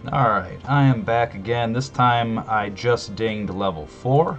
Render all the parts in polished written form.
Alright, I am back again. This time I just dinged level 4,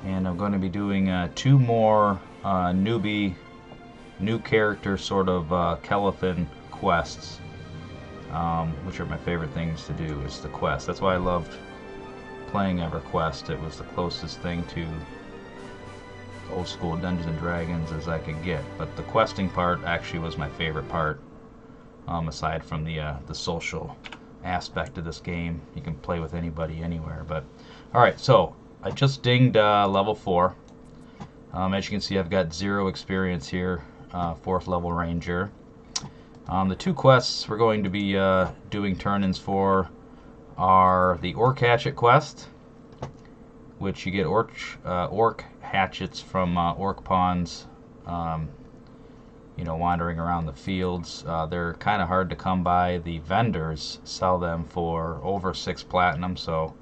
and I'm going to be doing two more newbie, new character sort of Kelethin quests, which are my favorite things to do, is the quest. That's why I loved playing Everquest. It was the closest thing to old school Dungeons and Dragons as I could get, but the questing part actually was my favorite part, aside from the social aspect of this game. You can play with anybody anywhere. But alright, so I just dinged level 4. As you can see, I've got 0 experience here, 4th level ranger. The two quests we're going to be doing turn-ins for are the Orc Hatchet quest, which you get Orc Hatchets from Orc Pawns, wandering around the fields. They're kind of hard to come by. The vendors sell them for over 6 platinum, so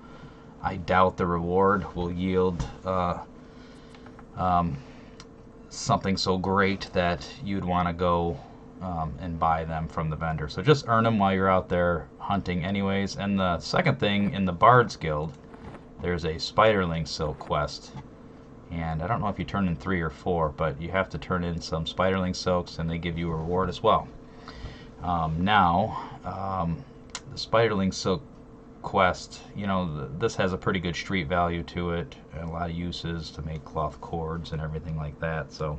I doubt the reward will yield something so great that you'd want to go and buy them from the vendor. So just earn them while you're out there hunting anyways. And the second thing, in the Bards Guild, there's a Spiderling Silk quest. And I don't know if you turn in 3 or 4, but you have to turn in some Spiderling Silks and they give you a reward as well. The Spiderling Silk quest, this has a pretty good street value to it, and a lot of uses to make cloth cords and everything like that. So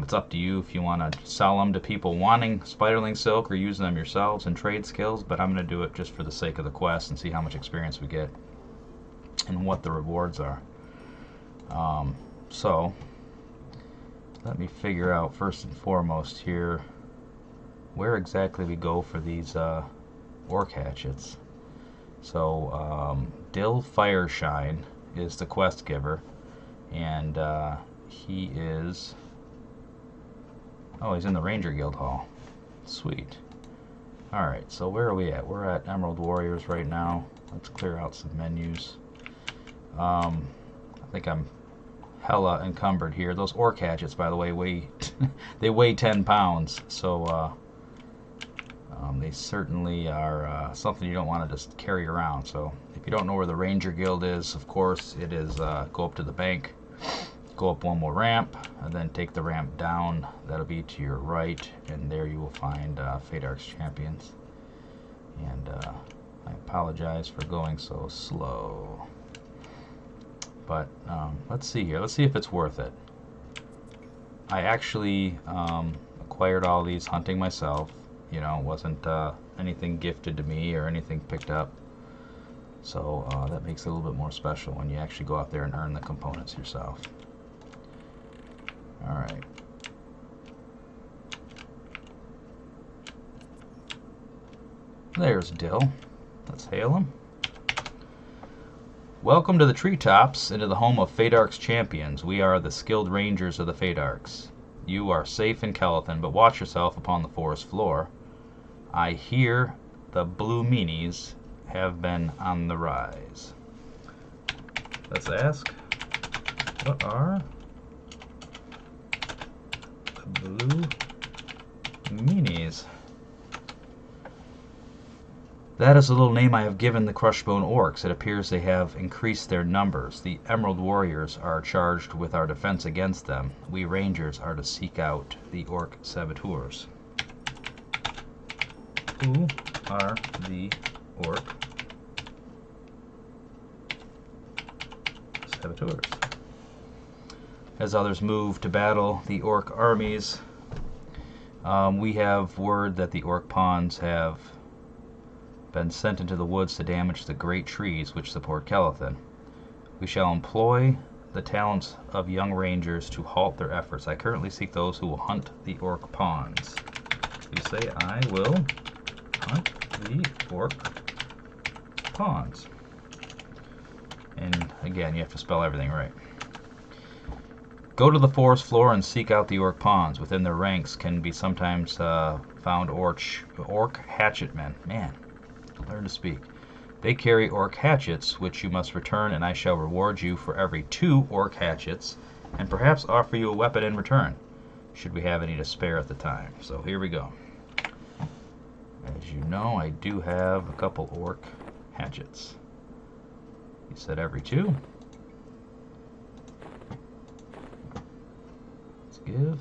it's up to you if you want to sell them to people wanting Spiderling Silk or using them yourselves in trade skills, but I'm going to do it just for the sake of the quest and see how much experience we get and what the rewards are. So let me figure out first and foremost here where exactly we go for these Orc Hatchets. So Dill Fireshine is the quest giver, and he is, he's in the Ranger Guild Hall. Sweet. Alright, so where are we at? We're at Emerald Warriors right now. Let's clear out some menus. I think I'm hella encumbered here. Those Orc Hatchets, by the way, they weigh 10 pounds, so they certainly are something you don't want to just carry around. So if you don't know where the Ranger Guild is, of course it is, go up to the bank, go up one more ramp, and then take the ramp down. That'll be to your right, and there you will find Fadark's Champions. And I apologize for going so slow. But let's see here. Let's see if it's worth it. I actually acquired all these hunting myself. It wasn't anything gifted to me or anything picked up. So that makes it a little bit more special when you actually go out there and earn the components yourself. Alright. There's Dill. Let's hail him. Welcome to the treetops and to the home of Fadark's Champions. We are the skilled rangers of the Fadarks. You are safe in Kelethin, but watch yourself upon the forest floor. I hear the blue meanies have been on the rise. Let's ask, what are the blue meanies? That is the little name I have given the Crushbone Orcs. It appears they have increased their numbers. The Emerald Warriors are charged with our defense against them. We Rangers are to seek out the Orc Saboteurs. Who are the Orc Saboteurs? As others move to battle the Orc armies, we have word that the Orc pawns have been sent into the woods to damage the great trees which support Kelethin. We shall employ the talents of young rangers to halt their efforts. I currently seek those who will hunt the Orc pawns. You say, I will hunt the Orc pawns. And again, you have to spell everything right. Go to the forest floor and seek out the Orc pawns. Within their ranks can be sometimes found Orc Hatchetmen. Man, learn to speak. They carry Orc Hatchets, which you must return, and I shall reward you for every 2 Orc Hatchets, and perhaps offer you a weapon in return, should we have any to spare at the time. So here we go. As you know, I do have a couple Orc Hatchets. He said every 2. Let's give.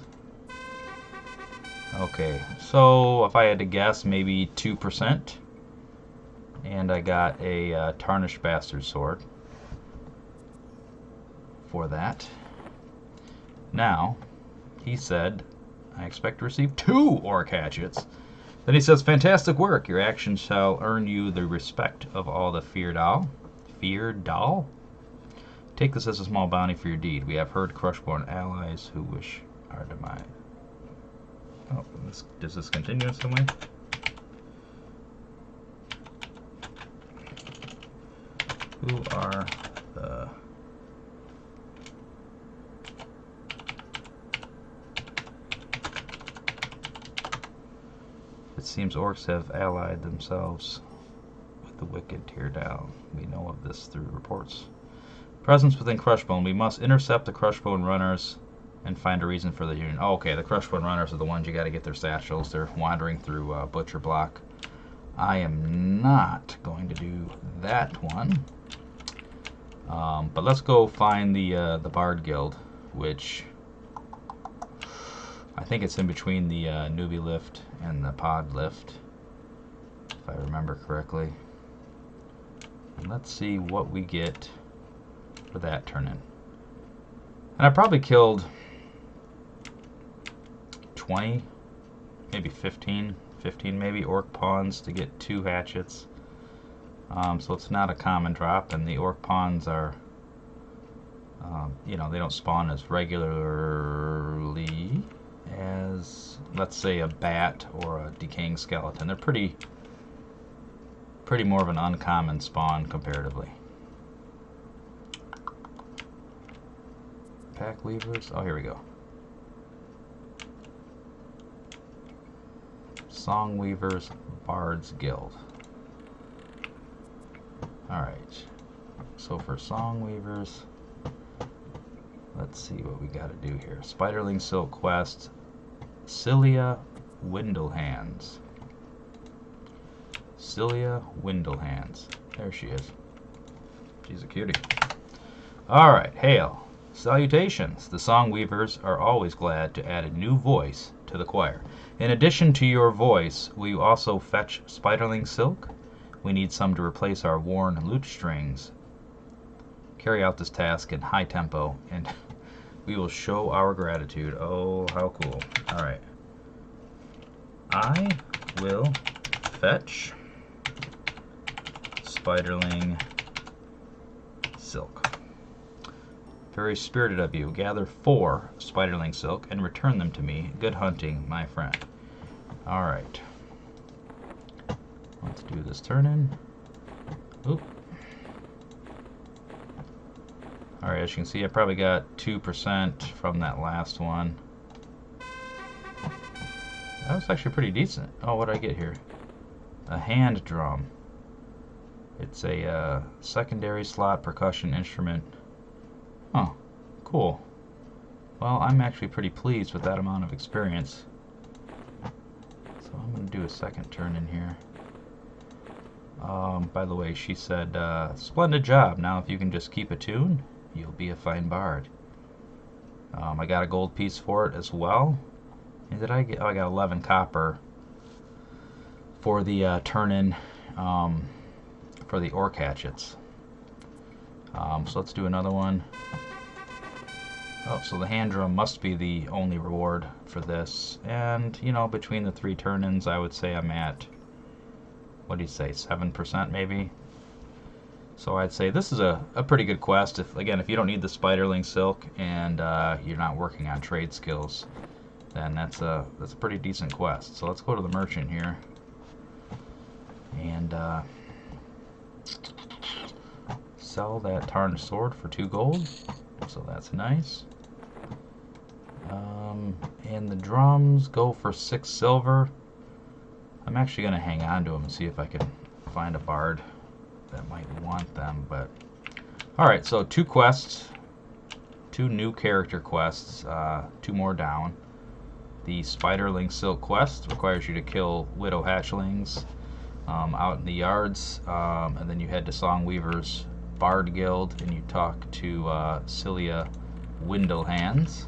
Okay, so if I had to guess, maybe 2%. And I got a Tarnished Bastard Sword for that. Now, he said, I expect to receive 2 Orc Hatchets. Then he says, fantastic work. Your action shall earn you the respect of all the Feardal. Feardal? Take this as a small bounty for your deed. We have heard Crushborn allies who wish our demise. Oh, does this continue in some way? Who are the... It seems orcs have allied themselves with the wicked Teardal. We know of this through reports. Presence within Crushbone. We must intercept the Crushbone runners and find a reason for the union. Oh, okay, the Crushbone runners are the ones you got to get their satchels. They're wandering through Butcher Block. I am not going to do that one. But let's go find the Bard Guild, which I think it's in between the Newbie Lift and the Pod Lift, if I remember correctly. And let's see what we get for that turn-in. And I probably killed 20, maybe 15 maybe Orc Pawns to get 2 hatchets. So it's not a common drop, and the Orc Pawns are, you know, they don't spawn as regularly as, let's say, a bat or a decaying skeleton. They're pretty more of an uncommon spawn comparatively. Pack Weavers. Oh, here we go. Song Weavers Bard's Guild. Alright, so for Song Weavers, let's see what we got to do here. Spiderling Silk Quest, Cilia Windlehands. Cilia Windlehands. There she is. She's a cutie. Alright, hail. Salutations. The Song Weavers are always glad to add a new voice to the choir. In addition to your voice, will you also fetch Spiderling Silk? We need some to replace our worn lute strings. Carry out this task in high tempo, and we will show our gratitude. Oh, how cool. Alright. I will fetch Spiderling Silk. Very spirited of you. Gather 4 Spiderling Silk and return them to me. Good hunting, my friend. Alright. Let's do this turn-in. Oop. Alright, as you can see, I probably got 2% from that last one. That was actually pretty decent. Oh, what did I get here? A hand drum. It's a secondary slot percussion instrument. Oh, cool. Well, I'm actually pretty pleased with that amount of experience. So I'm going to do a second turn-in here. By the way, she said, splendid job. Now if you can just keep a tune, you'll be a fine bard. I got a gold piece for it as well. And did I get, oh, I got 11 copper for the turn-in for the Orc Hatchets. So let's do another one. Oh, so the hand drum must be the only reward for this. And, you know, between the 3 turn-ins, I would say I'm at, what do you say, 7% maybe? So I'd say this is a pretty good quest. If you don't need the Spiderling Silk and you're not working on trade skills, then that's a pretty decent quest. So let's go to the merchant here. And sell that tarnished sword for 2 gold. So that's nice. And the drums go for 6 silver. I'm actually going to hang on to them and see if I can find a bard that might want them. But alright, so 2 quests, 2 new character quests, 2 more down. The Spiderling Silk Quest requires you to kill widow hatchlings out in the yards, and then you head to Songweaver's Bard Guild and you talk to Cilia Windlehands.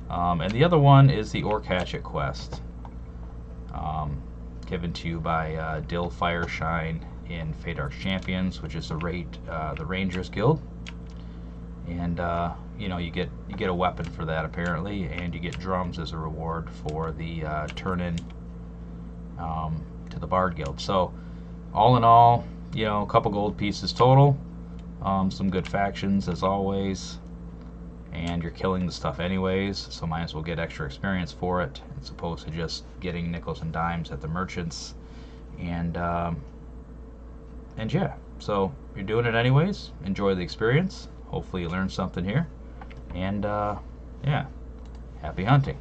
And the other one is the Orc Hatchet Quest, given to you by Dill Fireshine in Fadark's Champions, which is the Rangers Guild. And you know, you get a weapon for that apparently, and you get drums as a reward for the turn-in to the Bard Guild. So all in all, you know, a couple gold pieces total, some good factions as always, and you're killing the stuff anyways, so might as well get extra experience for it as opposed to just getting nickels and dimes at the merchants. And yeah, so you're doing it anyways. Enjoy the experience. Hopefully you learned something here, and yeah, happy hunting.